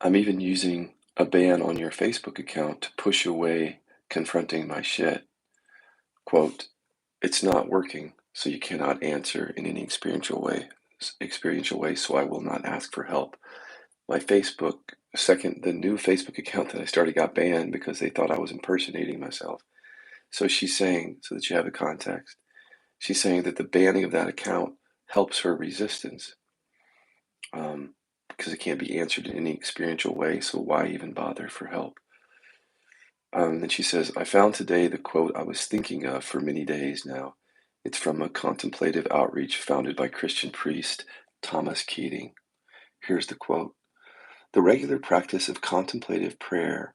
I'm even using a ban on your Facebook account to push away confronting my shit. Quote, it's not working, so you cannot answer in any experiential way, so I will not ask for help. My the new Facebook account that I started got banned because they thought I was impersonating myself. So she's saying, so that you have the context, she's saying that the banning of that account helps her resistance, because it can't be answered in any experiential way, so why even bother for help? Then she says, I found today the quote I was thinking of for many days now. It's from a contemplative outreach founded by Christian priest Thomas Keating. Here's the quote. The regular practice of contemplative prayer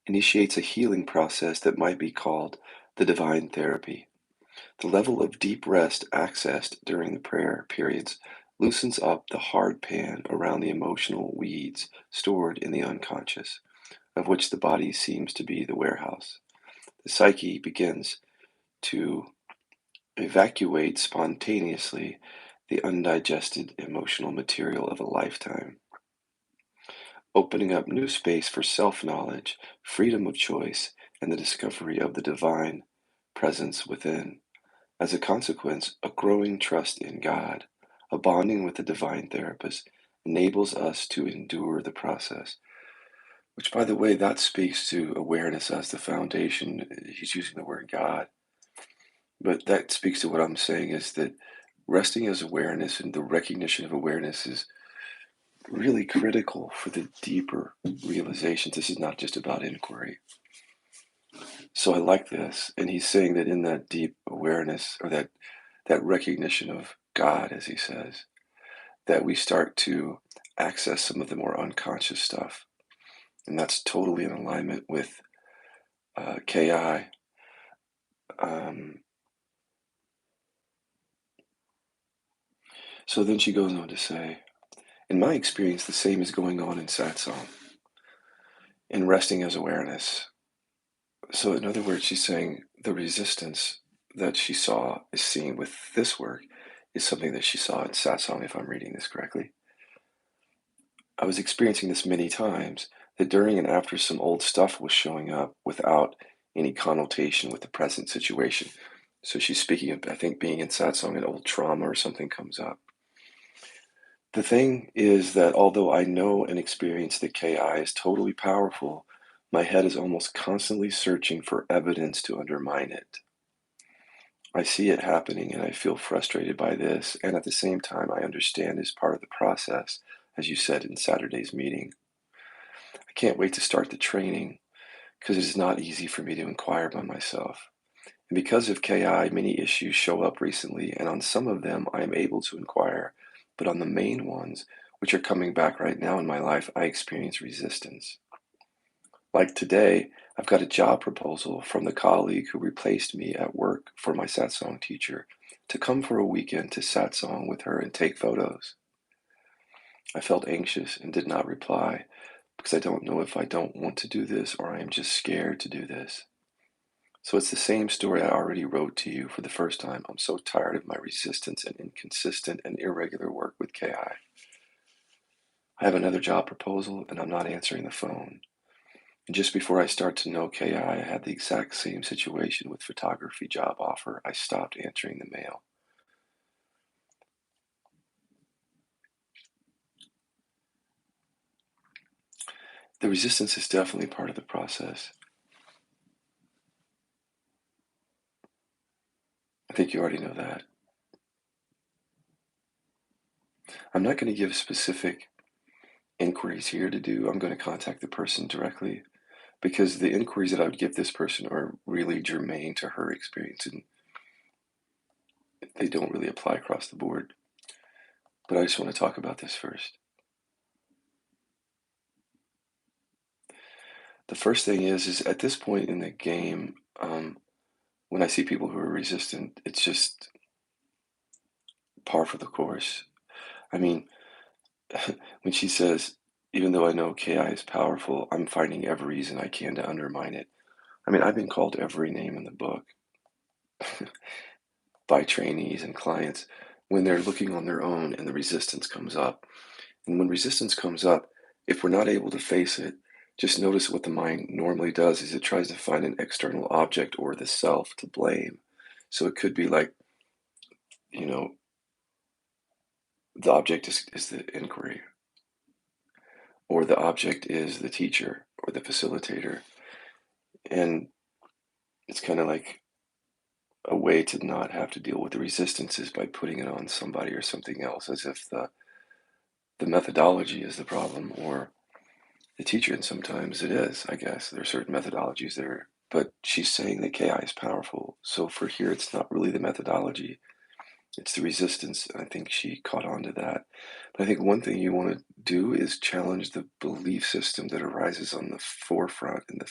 initiates a healing process that might be called the divine therapy. The level of deep rest accessed during the prayer periods loosens up the hard pan around the emotional weeds stored in the unconscious, of which the body seems to be the warehouse. The psyche begins to evacuate spontaneously the undigested emotional material of a lifetime, opening up new space for self-knowledge, freedom of choice, and the discovery of the divine presence within. As a consequence, a growing trust in God, a bonding with the divine therapist, enables us to endure the process. Which, by the way, that speaks to awareness as the foundation. He's using the word God. But that speaks to what I'm saying is that resting as awareness and the recognition of awareness is really critical for the deeper realizations. This is not just about inquiry. So I like this. And he's saying that in that deep awareness, or that recognition of God, as he says, that we start to access some of the more unconscious stuff. And that's totally in alignment with KI. So then she goes on to say, in my experience, the same is going on in satsang, in resting as awareness. So in other words, she's saying the resistance that she is seeing with this work is something that she saw in satsang, if I'm reading this correctly. I was experiencing this many times, that during and after some old stuff was showing up without any connotation with the present situation. So she's speaking of, I think, being in satsang, an old trauma or something comes up. The thing is that although I know and experience that KI is totally powerful, my head is almost constantly searching for evidence to undermine it. I see it happening and I feel frustrated by this, and at the same time, I understand it's part of the process, as you said in Saturday's meeting. I can't wait to start the training because it is not easy for me to inquire by myself. And because of KI, many issues show up recently, and on some of them, I am able to inquire, but on the main ones, which are coming back right now in my life, I experience resistance. Like today, I've got a job proposal from the colleague who replaced me at work for my satsang teacher to come for a weekend to satsang with her and take photos. I felt anxious and did not reply because I don't know if I don't want to do this or I am just scared to do this. So it's the same story I already wrote to you for the first time. I'm so tired of my resistance and inconsistent and irregular work with KI. I have another job proposal and I'm not answering the phone. And just before I start to know KI, I had the exact same situation with photography job offer. I stopped answering the mail. The resistance is definitely part of the process. I think you already know that. I'm not going to give specific inquiries here to do. I'm going to contact the person directly because the inquiries that I would give this person are really germane to her experience and they don't really apply across the board. But I just want to talk about this first. The first thing is at this point in the game, when I see people who are resistant, it's just par for the course. I mean, when she says, even though I know KI is powerful, I'm finding every reason I can to undermine it. I mean, I've been called every name in the book by trainees and clients when they're looking on their own and the resistance comes up. And when resistance comes up, If we're not able to face it, just notice what the mind normally does is it tries to find an external object or the self to blame. So it could be like, you know, the object is the inquiry, or the object is the teacher or the facilitator. And it's kind of like a way to not have to deal with the resistances by putting it on somebody or something else, as if the methodology is the problem or the teacher. And sometimes it is, I guess. There are certain methodologies there. But she's saying that KI is powerful. So for here, it's not really the methodology, it's the resistance. I think she caught on to that. But I think one thing you want to do is challenge the belief system that arises on the forefront and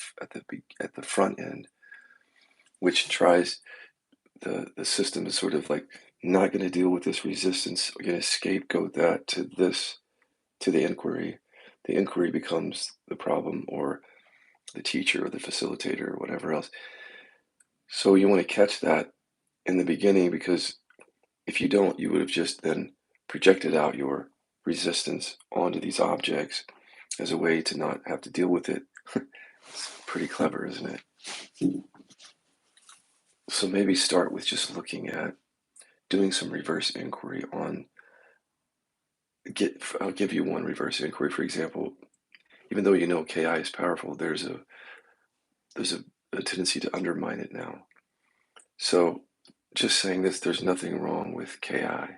at the front end, which tries the system is sort of like not going to deal with this resistance. We're going to scapegoat that to this to the inquiry. The inquiry becomes the problem, or the teacher, or the facilitator, or whatever else. So you want to catch that in the beginning, because if you don't, you would have just then projected out your resistance onto these objects as a way to not have to deal with it. It's pretty clever, isn't it? So maybe start with just looking at doing some reverse inquiry on I'll give you one reverse inquiry. For example, even though you know KI is powerful, there's a tendency to undermine it now. So just saying this, there's nothing wrong with KI,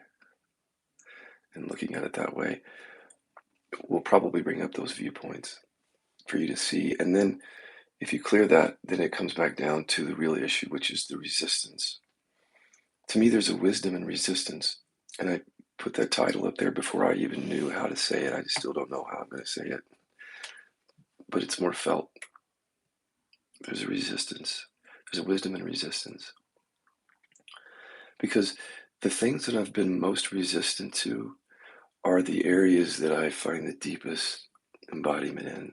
and looking at it that way will probably bring up those viewpoints for you to see. And then if you clear that, then it comes back down to the real issue, which is the resistance. To me, there's a wisdom in resistance. And I put that title up there before I even knew how to say it. I still don't know how I'm going to say it, but it's more felt. There's a resistance. There's a wisdom in resistance. Because the things that I've been most resistant to are the areas that I find the deepest embodiment in.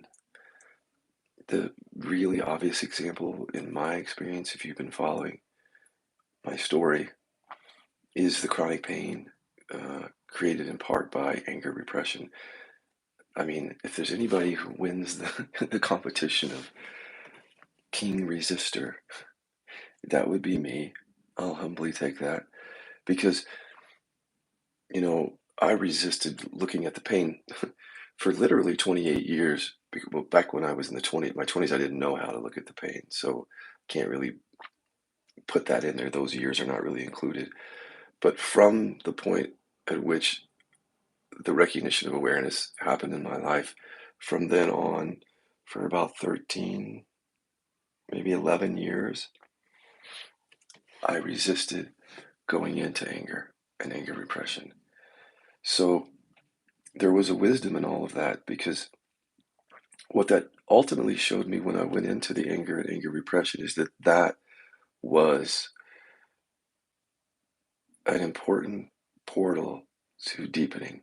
The really obvious example in my experience, if you've been following my story, is the chronic pain created in part by anger repression. I mean, if there's anybody who wins the competition of king resistor, that would be me. I'll humbly take that, because, I resisted looking at the pain for literally 28 years. Well, back when I was in my 20s, I didn't know how to look at the pain. So can't really put that in there. Those years are not really included. But from the point at which the recognition of awareness happened in my life, from then on, for about 13, maybe 11 years, I resisted going into anger and anger repression. So there was a wisdom in all of that, because what that ultimately showed me when I went into the anger and anger repression is that was an important portal to deepening.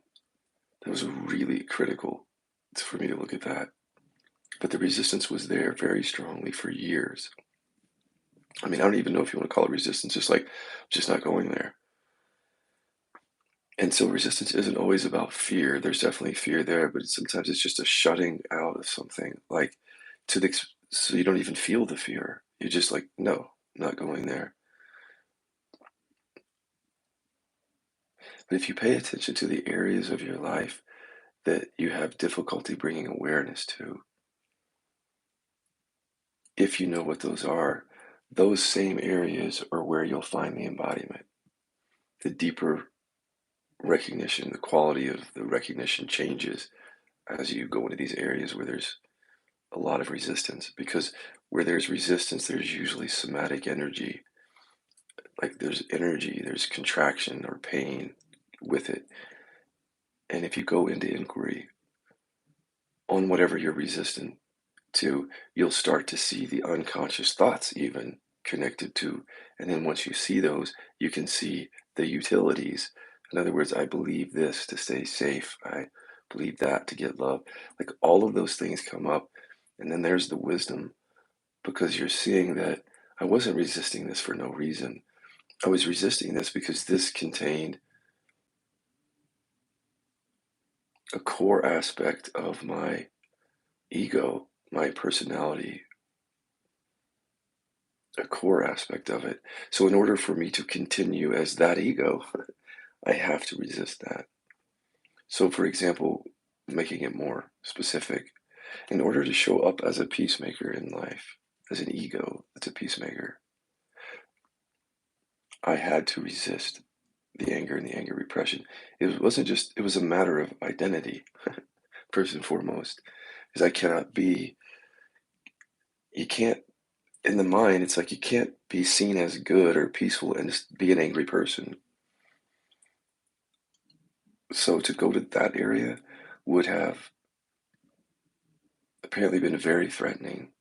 That was really critical for me to look at that. But the resistance was there very strongly for years. I mean, I don't even know if you want to call it resistance, just not going there. And so resistance isn't always about fear. There's definitely fear there, but sometimes it's just a shutting out of something, like so you don't even feel the fear. You're just like, no, not going there. But if you pay attention to the areas of your life that you have difficulty bringing awareness to, if you know what those are, those same areas are where you'll find the embodiment. The deeper recognition, the quality of the recognition changes as you go into these areas where there's a lot of resistance, because where there's resistance, there's usually somatic energy. Like there's energy, there's contraction or pain with it. And if you go into inquiry on whatever you're resistant to, you'll start to see the unconscious thoughts even connected to. And then once you see those, you can see the utilities. In other words, I believe this to stay safe. I believe that to get love. Like all of those things come up. And then there's the wisdom, because you're seeing that I wasn't resisting this for no reason. I was resisting this because this contained a core aspect of my ego, my personality, a core aspect of it. So in order for me to continue as that ego, I have to resist that. So for example, making it more specific, in order to show up as a peacemaker in life, as an ego that's a peacemaker, I had to resist the anger and the anger repression. It wasn't just, it was a matter of identity, first and foremost, because I cannot be, you can't, in the mind, it's like you can't be seen as good or peaceful and just be an angry person. So to go to that area would have apparently been very threatening.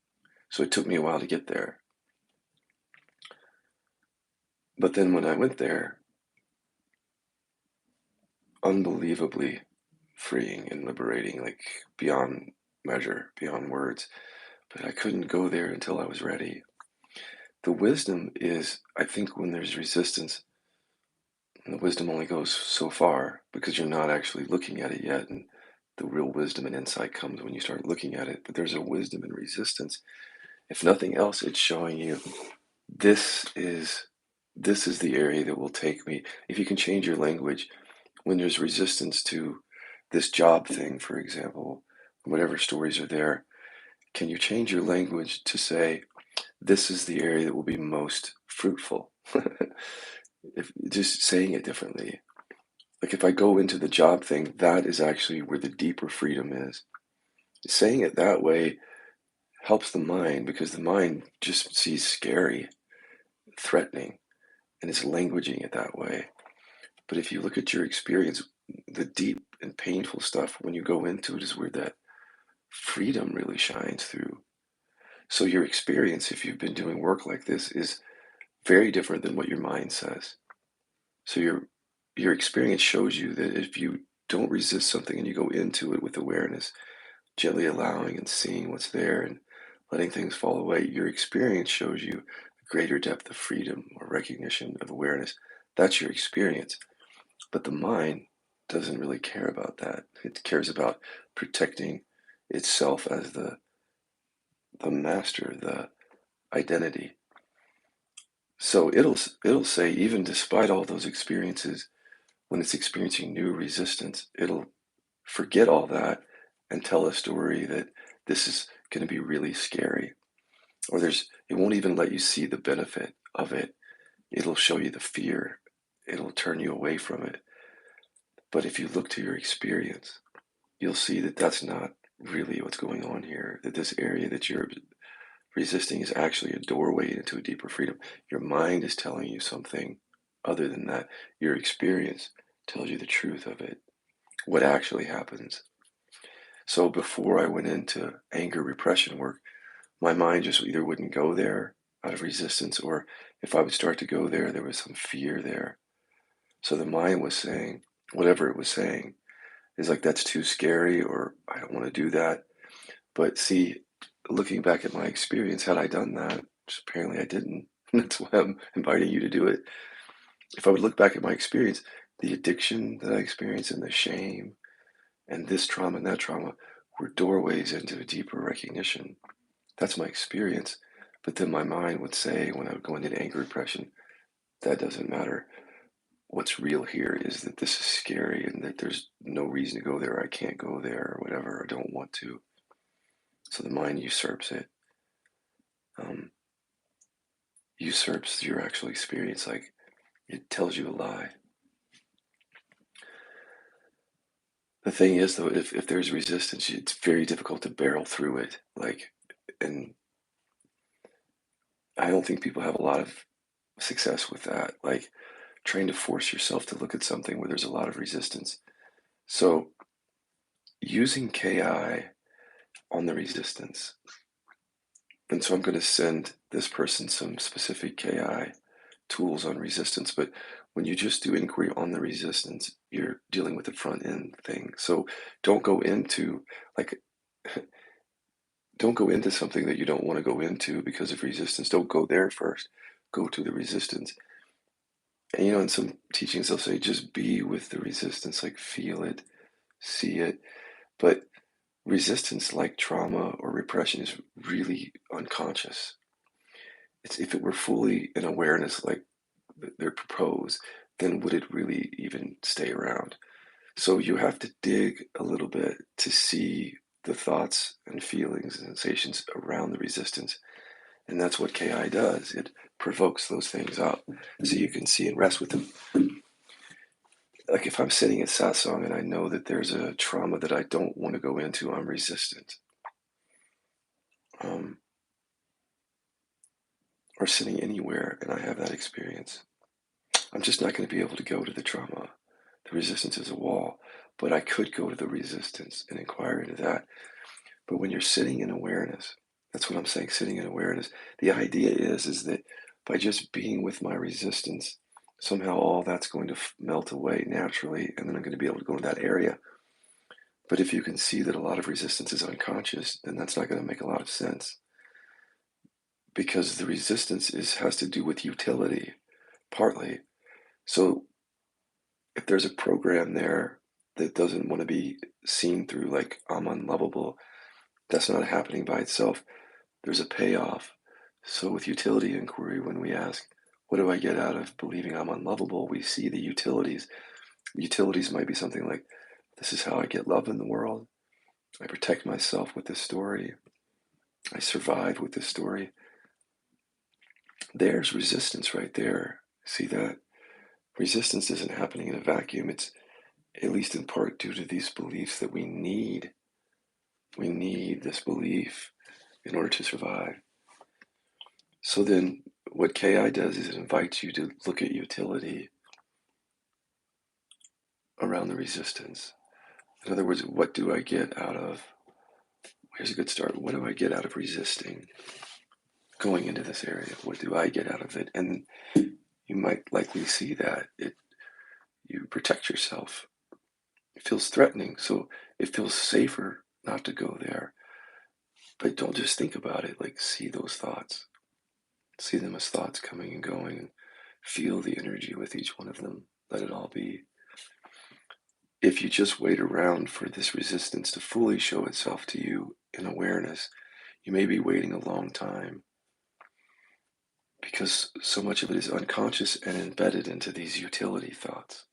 So it took me a while to get there. But then when I went there, unbelievably freeing and liberating, like beyond measure, beyond words. But I couldn't go there until I was ready. The wisdom is, I think, when there's resistance, and the wisdom only goes so far because you're not actually looking at it yet. And the real wisdom and insight comes when you start looking at it. But there's a wisdom in resistance. If nothing else, it's showing you this is this is the area that will take me. If you can change your language when there's resistance to this job thing, for example, whatever stories are there, can you change your language to say, this is the area that will be most fruitful? If just saying it differently. Like if I go into the job thing, that is actually where the deeper freedom is. Saying it that way helps the mind because the mind just sees scary, threatening, and it's languaging it that way. But if you look at your experience, the deep and painful stuff, when you go into it, is where that freedom really shines through. So your experience, if you've been doing work like this, is very different than what your mind says. So your experience shows you that if you don't resist something and you go into it with awareness, gently allowing and seeing what's there and letting things fall away, your experience shows you a greater depth of freedom or recognition of awareness. That's your experience. But the mind doesn't really care about that. It cares about protecting itself as the master, the identity. So it'll say even despite all those experiences, when it's experiencing new resistance, it'll forget all that and tell a story that this is going to be really scary. Or it won't even let you see the benefit of it. It'll show you the fear. It'll turn you away from it. But if you look to your experience, you'll see that that's not really what's going on here. That this area that you're resisting is actually a doorway into a deeper freedom. Your mind is telling you something other than that. Your experience tells you the truth of it, what actually happens. So before I went into anger repression work, my mind just either wouldn't go there out of resistance, or if I would start to go there, there was some fear there. So the mind was saying, whatever it was saying, is like, that's too scary, or I don't want to do that. But see, looking back at my experience, had I done that, which apparently I didn't, that's why I'm inviting you to do it. If I would look back at my experience, the addiction that I experienced and the shame and this trauma and that trauma were doorways into a deeper recognition. That's my experience. But then my mind would say, when I would go into anger repression, that doesn't matter. What's real here is that this is scary and that there's no reason to go there. I can't go there or whatever. I don't want to. So the mind usurps it, um, usurps your actual experience. Like it tells you a lie. The thing is, though, if there's resistance, it's very difficult to barrel through it. Like, and I don't think people have a lot of success with that. Like trying to force yourself to look at something where there's a lot of resistance. So using KI on the resistance. And so I'm going to send this person some specific KI tools on resistance. But when you just do inquiry on the resistance, you're dealing with the front end thing. So don't go into like don't go into something that you don't want to go into because of resistance. Don't go there first. Go to the resistance. And in some teachings they'll say just be with the resistance, like feel it, see it. But resistance, like trauma or repression, is really unconscious. It's if it were fully in awareness, like they're proposed, then would it really even stay around? So you have to dig a little bit to see the thoughts and feelings and sensations around the resistance. And that's what KI does. It provokes those things up so you can see and rest with them. Like if I'm sitting at satsang and I know that there's a trauma that I don't want to go into, I'm resistant. Um, or sitting anywhere and I have that experience, I'm just not going to be able to go to the trauma. The resistance is a wall, but I could go to the resistance and inquire into that. But when you're sitting in awareness, that's what I'm saying, sitting in awareness. The idea is that by just being with my resistance, somehow all that's going to melt away naturally, and then I'm going to be able to go to that area. But if you can see that a lot of resistance is unconscious, then that's not going to make a lot of sense because the resistance has to do with utility, partly. So if there's a program there that doesn't want to be seen through, like I'm unlovable, that's not happening by itself. There's a payoff. So with utility inquiry, when we ask, what do I get out of believing I'm unlovable? We see the utilities. Utilities might be something like, this is how I get love in the world. I protect myself with this story. I survive with this story. There's resistance right there. See that? Resistance isn't happening in a vacuum. It's at least in part due to these beliefs that we need. We need this belief in order to survive. So then what KI does is it invites you to look at utility around the resistance. In other words, what do I get out of, here's a good start, what do I get out of resisting going into this area? What do I get out of it? And you might likely see that you protect yourself. It feels threatening, so it feels safer not to go there. But don't just think about it, like see those thoughts. See them as thoughts coming and going, and feel the energy with each one of them. Let it all be. If you just wait around for this resistance to fully show itself to you in awareness, you may be waiting a long time because so much of it is unconscious and embedded into these utility thoughts.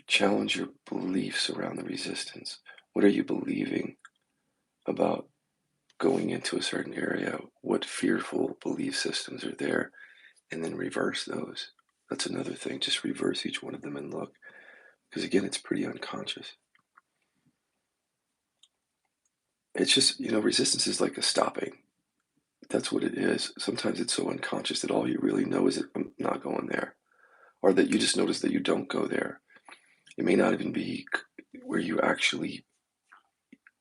Challenge your beliefs around the resistance. What are you believing about going into a certain area? What fearful belief systems are there? And then reverse those. That's another thing. Just reverse each one of them and look. Because again, it's pretty unconscious. It's just, resistance is like a stopping. That's what it is. Sometimes it's so unconscious that all you really know is that I'm not going there, or that you just notice that you don't go there. It may not even be where you actually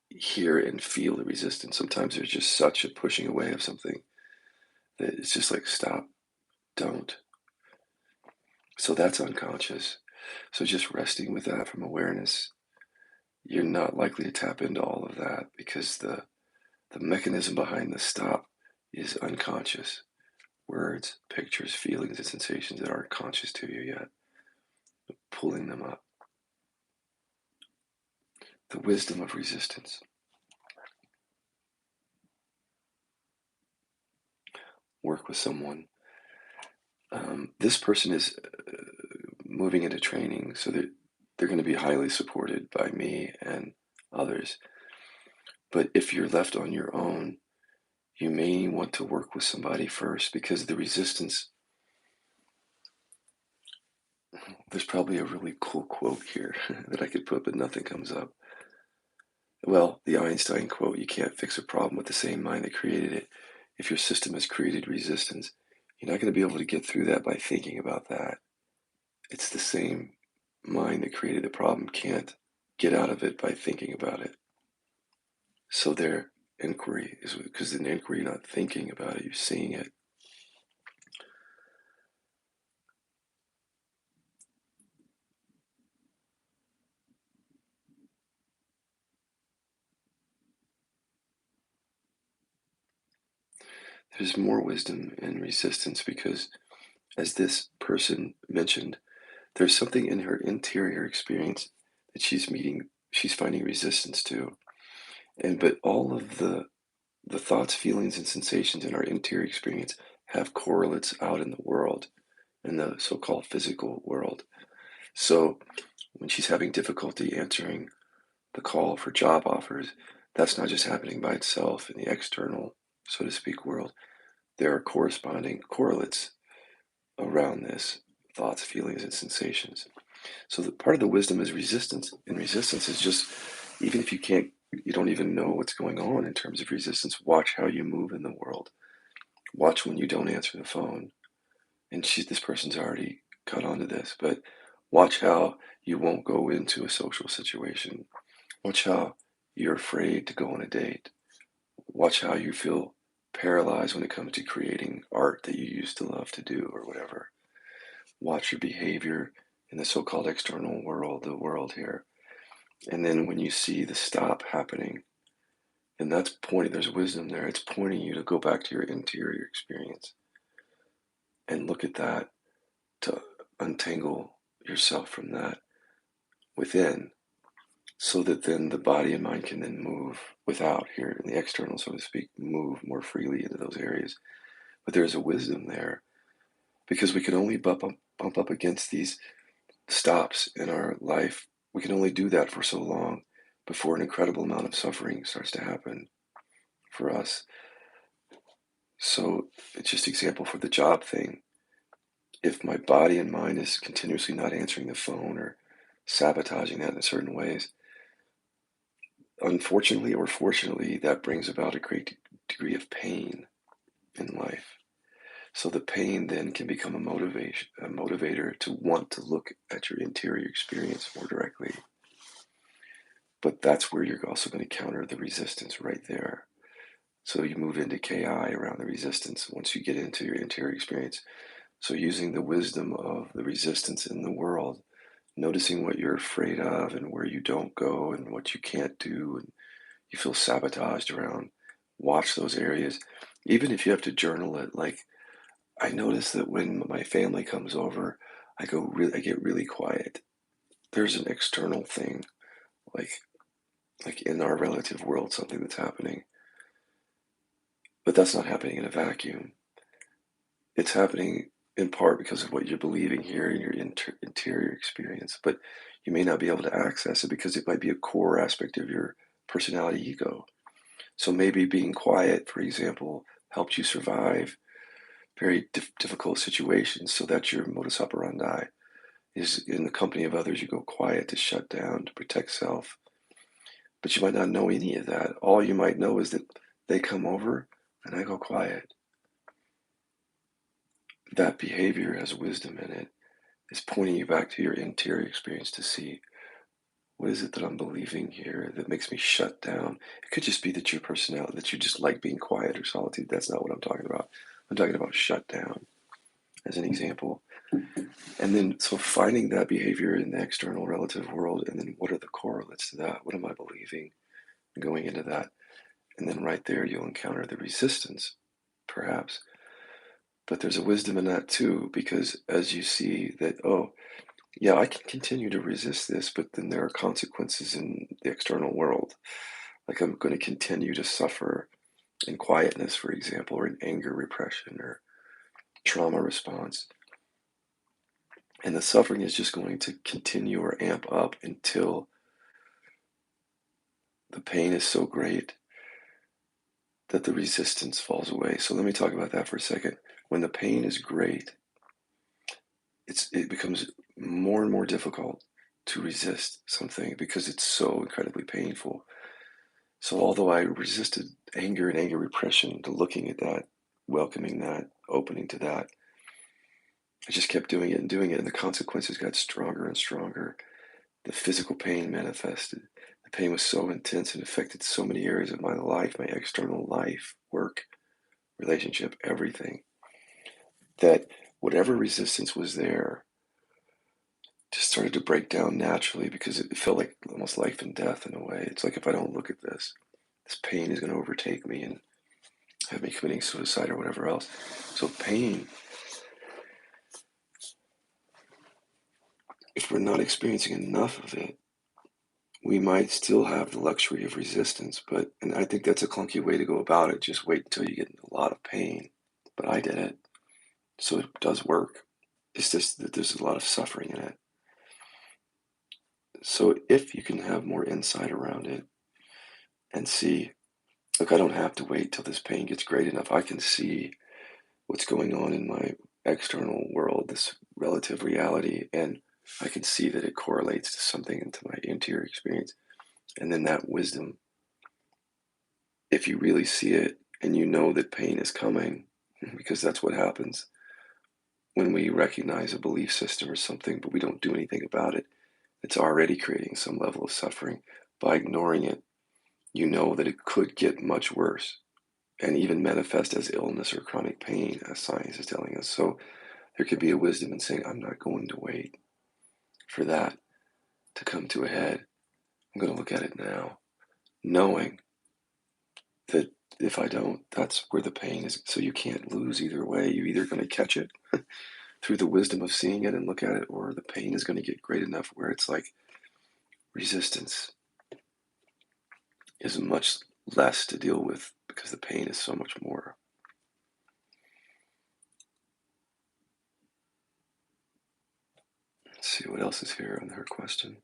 hear and feel the resistance. Sometimes there's just such a pushing away of something that it's just like, stop, don't. So that's unconscious. So just resting with that from awareness, you're not likely to tap into all of that because the mechanism behind the stop is unconscious. Words, pictures, feelings, and sensations that aren't conscious to you yet, pulling them up. The wisdom of resistance. Work with someone. This person is moving into training so that they're going to be highly supported by me and others. But if you're left on your own, you may want to work with somebody first because the resistance, there's probably a really cool quote here that I could put, but nothing comes up. Well, the Einstein quote, you can't fix a problem with the same mind that created it. If your system has created resistance, you're not going to be able to get through that by thinking about that. It's the same mind that created the problem can't get out of it by thinking about it. So their inquiry is because in inquiry, you're not thinking about it, you're seeing it. There's more wisdom in resistance because, as this person mentioned, there's something in her interior experience that she's finding resistance to. And but all of the thoughts, feelings, and sensations in our interior experience have correlates out in the world, in the so-called physical world. So when she's having difficulty answering the call for job offers, that's not just happening by itself in the external, so to speak, world. There are corresponding correlates around this thoughts, feelings, and sensations. So the part of the wisdom is resistance. And resistance is just, even if you don't even know what's going on in terms of resistance, watch how you move in the world. Watch when you don't answer the phone. And this person's already caught on to this, but watch how you won't go into a social situation. Watch how you're afraid to go on a date. Watch how you feel paralyzed when it comes to creating art that you used to love to do or whatever. Watch your behavior in the so-called external world, the world here. And then when you see the stop happening, and that's pointing, there's wisdom there. It's pointing you to go back to your interior experience and look at that, to untangle yourself from that within, so that then the body and mind can then move without here in the external, so to speak, move more freely into those areas. But there's a wisdom there because we can only bump up against these stops in our life. We can only do that for so long before an incredible amount of suffering starts to happen for us. So it's just example for the job thing. If my body and mind is continuously not answering the phone or sabotaging that in certain ways, unfortunately or fortunately, that brings about a great degree of pain in life. So the pain then can become a motivator to want to look at your interior experience more directly. But that's where you're also going to counter the resistance right there. So you move into KI around the resistance once you get into your interior experience. So using the wisdom of the resistance in the world, noticing what you're afraid of and where you don't go and what you can't do and you feel sabotaged around, watch those areas. Even if you have to journal it, like I notice that when my family comes over, I get really quiet. There's an external thing, like like in our relative world, something that's happening. But that's not happening in a vacuum. It's happening in part because of what you're believing here in your interior experience, but you may not be able to access it because it might be a core aspect of your personality ego. So maybe being quiet, for example, helped you survive very difficult situations so that your modus operandi is in the company of others, you go quiet to shut down, to protect self. But you might not know any of that. All you might know is that they come over and I go quiet. That behavior has wisdom in it. It's pointing you back to your interior experience to see what is it that I'm believing here that makes me shut down. It could just be that your personality, that you just like being quiet or solitude. That's not what I'm talking about. I'm talking about shut down as an example. And then, so finding that behavior in the external relative world, and then what are the correlates to that? What am I believing going into that? And then right there, you'll encounter the resistance, perhaps. But there's a wisdom in that too, because as you see that, oh, yeah, I can continue to resist this, but then there are consequences in the external world. Like I'm going to continue to suffer in quietness, for example, or in anger repression or trauma response. And the suffering is just going to continue or amp up until the pain is so great that the resistance falls away. So let me talk about that for a second. When the pain is great, it becomes more and more difficult to resist something because it's so incredibly painful. So although I resisted anger and anger repression to looking at that, welcoming that, opening to that, I just kept doing it, and the consequences got stronger and stronger. The physical pain manifested. The pain was so intense and affected so many areas of my life, my external life, work, relationship, everything, that whatever resistance was there just started to break down naturally because it felt like almost life and death in a way. It's like if I don't look at this pain is going to overtake me and have me committing suicide or whatever else. So pain, if we're not experiencing enough of it, we might still have the luxury of resistance, and I think that's a clunky way to go about it. Just wait until you get in a lot of pain. But I did it, so it does work. It's just that there's a lot of suffering in it. So if you can have more insight around it and see, look, I don't have to wait till this pain gets great enough. I can see what's going on in my external world, this relative reality, and I can see that it correlates to something into my interior experience. And then that wisdom, if you really see it and you know that pain is coming, because that's what happens when we recognize a belief system or something, but we don't do anything about it, it's already creating some level of suffering. By ignoring it, you know that it could get much worse and even manifest as illness or chronic pain, as science is telling us. So there could be a wisdom in saying, I'm not going to wait for that to come to a head. I'm going to look at it now, knowing that if I don't, that's where the pain is. So you can't lose either way. You're either going to catch it through the wisdom of seeing it and look at it, or the pain is going to get great enough where it's like resistance is much less to deal with because the pain is so much more. Let's see what else is here on her question.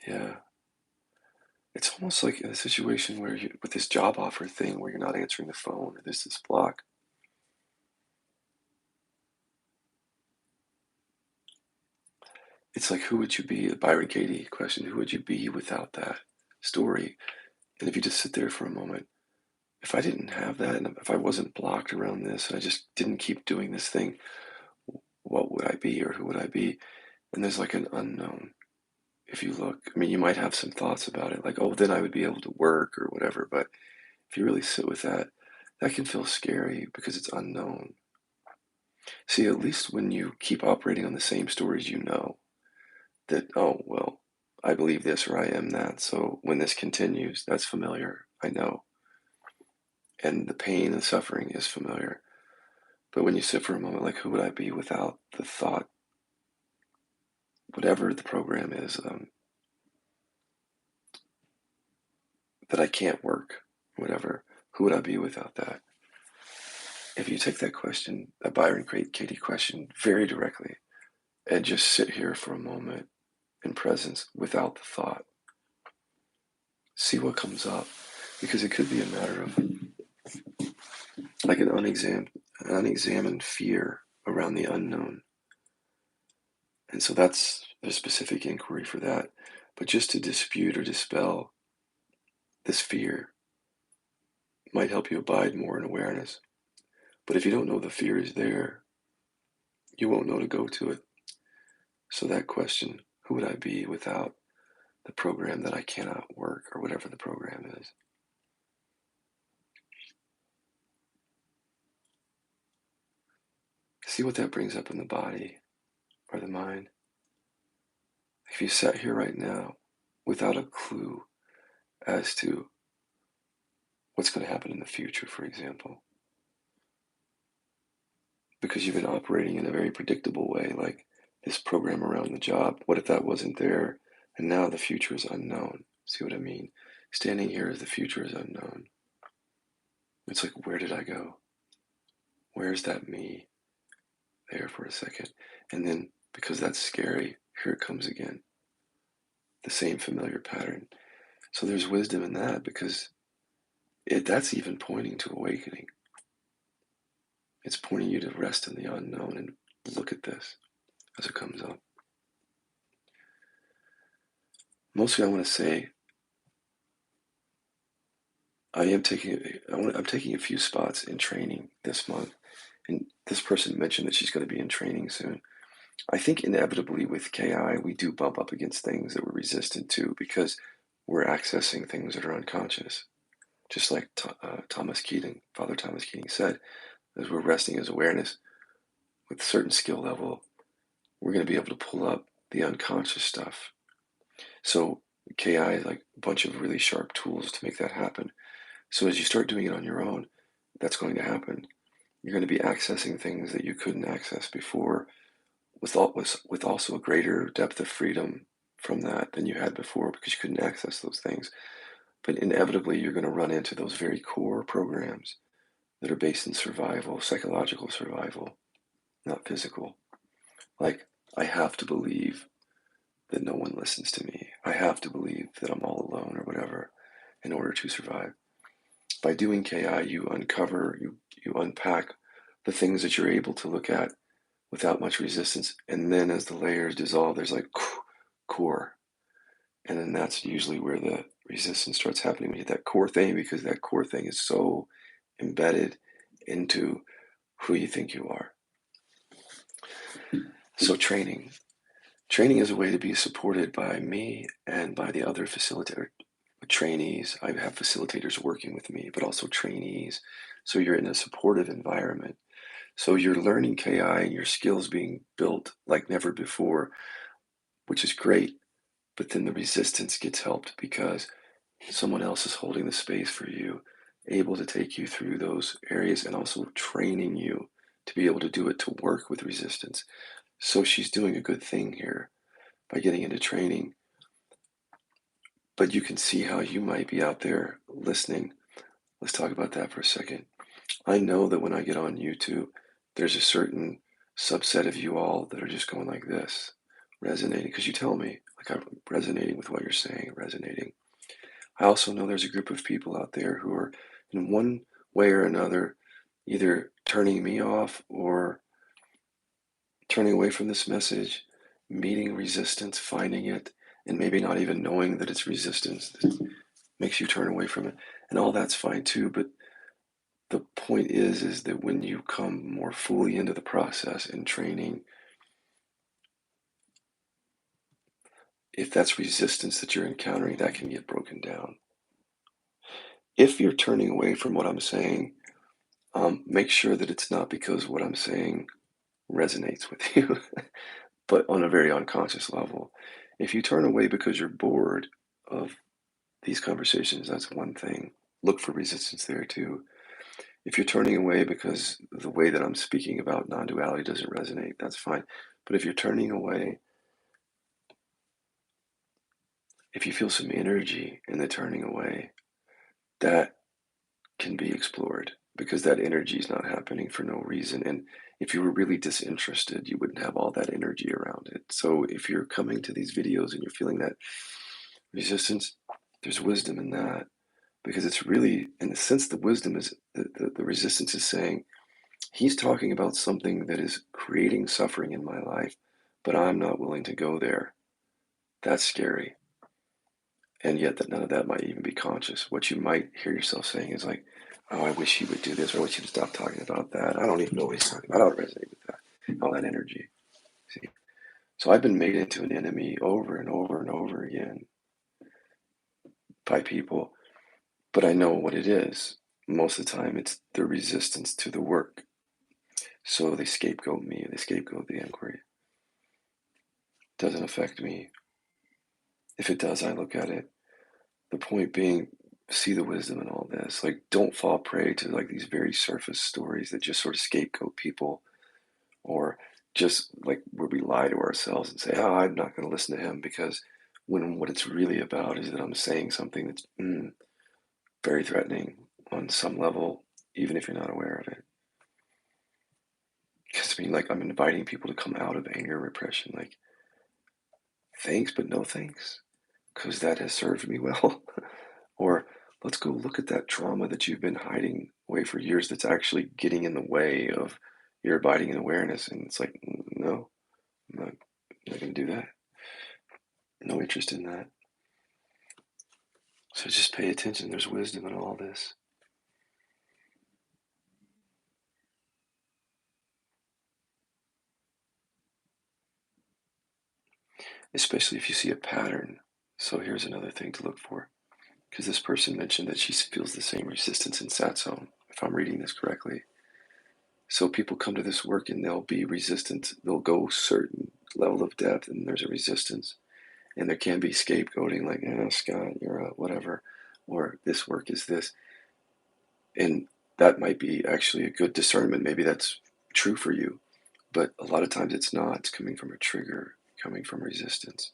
Yeah. It's almost like in a situation where you, with this job offer thing, where you're not answering the phone or there's this block. It's like, who would you be? The Byron Katie question, who would you be without that story? And if you just sit there for a moment, if I didn't have that, and if I wasn't blocked around this, and I just didn't keep doing this thing, what would I be or who would I be? And there's like an unknown. If you look, I mean, you might have some thoughts about it, like, oh, then I would be able to work or whatever. But if you really sit with that, that can feel scary because it's unknown. See, at least when you keep operating on the same stories, you know that, oh, well, I believe this or I am that. So when this continues, that's familiar. I know. And the pain and suffering is familiar. But when you sit for a moment, like, who would I be without the thought, whatever the program is, that I can't work, whatever, who would I be without that? If you take that question, that Byron Katie question, very directly, and just sit here for a moment in presence without the thought, see what comes up. Because it could be a matter of like an unexamined fear around the unknown. And so that's a specific inquiry for that. But just to dispute or dispel this fear might help you abide more in awareness. But if you don't know the fear is there, you won't know to go to it. So that question, who would I be without the program that I cannot work, or whatever the program is? See what that brings up in the body or the mind. If you sat here right now without a clue as to what's going to happen in the future, for example, because you've been operating in a very predictable way, like this program around the job, what if that wasn't there? And now the future is unknown. See what I mean? Standing here as the future is unknown. It's like, where did I go? Where's that me? There for a second. And then, because that's scary, here it comes again. The same familiar pattern. So there's wisdom in that because that's even pointing to awakening. It's pointing you to rest in the unknown and look at this as it comes up. Mostly I want to say I'm taking a few spots in training this month. And this person mentioned that she's going to be in training soon. I think inevitably with KI, we do bump up against things that we're resistant to because we're accessing things that are unconscious. Just like Thomas Keating, Father Thomas Keating said, as we're resting as awareness with a certain skill level, we're going to be able to pull up the unconscious stuff. So KI is like a bunch of really sharp tools to make that happen. So as you start doing it on your own, that's going to happen. You're going to be accessing things that you couldn't access before with also a greater depth of freedom from that than you had before because you couldn't access those things. But inevitably, you're going to run into those very core programs that are based in survival, psychological survival, not physical. Like, I have to believe that no one listens to me. I have to believe that I'm all alone or whatever in order to survive. By doing KI, you uncover, you unpack the things that you're able to look at without much resistance. And then as the layers dissolve, there's like core. And then that's usually where the resistance starts happening when you hit that core thing, because that core thing is so embedded into who you think you are. So training is a way to be supported by me and by the other facilitator trainees. I have facilitators working with me, but also trainees. So you're in a supportive environment. So you're learning KI and your skills being built like never before, which is great. But then the resistance gets helped because someone else is holding the space for you, able to take you through those areas and also training you to be able to do it to work with resistance. So she's doing a good thing here by getting into training. But you can see how you might be out there listening. Let's talk about that for a second. I know that when I get on YouTube, there's a certain subset of you all that are just going like this, resonating, because you tell me, like, I'm resonating with what you're saying, resonating. I also know there's a group of people out there who are, in one way or another, either turning me off or turning away from this message, meeting resistance, finding it, and maybe not even knowing that it's resistance that makes you turn away from it. And all that's fine too, but the point is that when you come more fully into the process and training, if that's resistance that you're encountering, that can get broken down. If you're turning away from what I'm saying, make sure that it's not because what I'm saying resonates with you, but on a very unconscious level. If you turn away because you're bored of these conversations, that's one thing. Look for resistance there too. If you're turning away because the way that I'm speaking about non duality doesn't resonate, that's fine. But if you're turning away, if you feel some energy in the turning away, that can be explored because that energy is not happening for no reason. And if you were really disinterested, you wouldn't have all that energy around it. So if you're coming to these videos and you're feeling that resistance, there's wisdom in that because it's really, in a sense, the wisdom is the resistance is saying, he's talking about something that is creating suffering in my life, but I'm not willing to go there. That's scary. And yet that none of that might even be conscious. What you might hear yourself saying is like, oh, I wish he would do this, or I wish he would stop talking about that. I don't even know what he's talking about. I don't resonate with that. All that energy. See? So I've been made into an enemy over and over and over again by people, but I know what it is. Most of the time it's the resistance to the work. So they scapegoat me, they scapegoat the inquiry. It doesn't affect me. If it does, I look at it. The point being, see the wisdom in all this. Like, don't fall prey to like these very surface stories that just sort of scapegoat people, or just like where we lie to ourselves and say, "Oh, I'm not going to listen to him," because when what it's really about is that I'm saying something that's very threatening on some level, even if you're not aware of it. Because I mean, like, I'm inviting people to come out of anger, repression, like, thanks, but no thanks, because that has served me well. Or let's go look at that trauma that you've been hiding away for years that's actually getting in the way of your abiding in awareness. And it's like, no, I'm not going to do that. No interest in that. So just pay attention. There's wisdom in all this. Especially if you see a pattern. So here's another thing to look for. Because this person mentioned that she feels the same resistance in satsang, if I'm reading this correctly. So people come to this work and they'll be resistant. They'll go certain level of depth and there's a resistance. And there can be scapegoating like, Scott, you're a whatever, or this work is this. And that might be actually a good discernment. Maybe that's true for you. But a lot of times it's not. It's coming from a trigger, coming from resistance.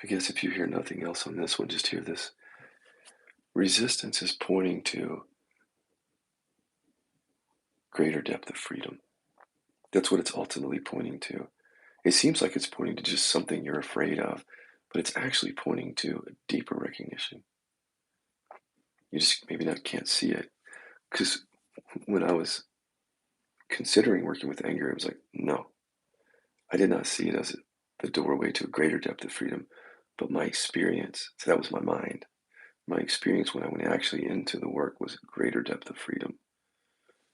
I guess if you hear nothing else on this one, just hear this. Resistance is pointing to greater depth of freedom. That's what it's ultimately pointing to. It seems like it's pointing to just something you're afraid of, but it's actually pointing to a deeper recognition. You just maybe not can't see it. Because when I was considering working with anger, it was like, no, I did not see it as the doorway to a greater depth of freedom, but my experience. So that was my mind. My experience when I went actually into the work was a greater depth of freedom.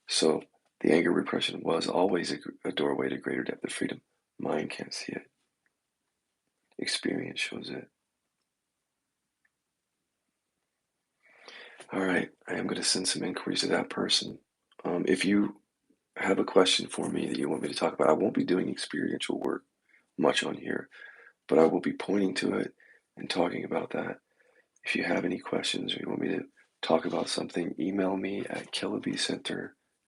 So the anger repression was always a doorway to greater depth of freedom. Mind can't see it. Experience shows it. All right, I am going to send some inquiries to that person. If you have a question for me that you want me to talk about, I won't be doing experiential work much on here, but I will be pointing to it and talking about that. If you have any questions or you want me to talk about something, email me at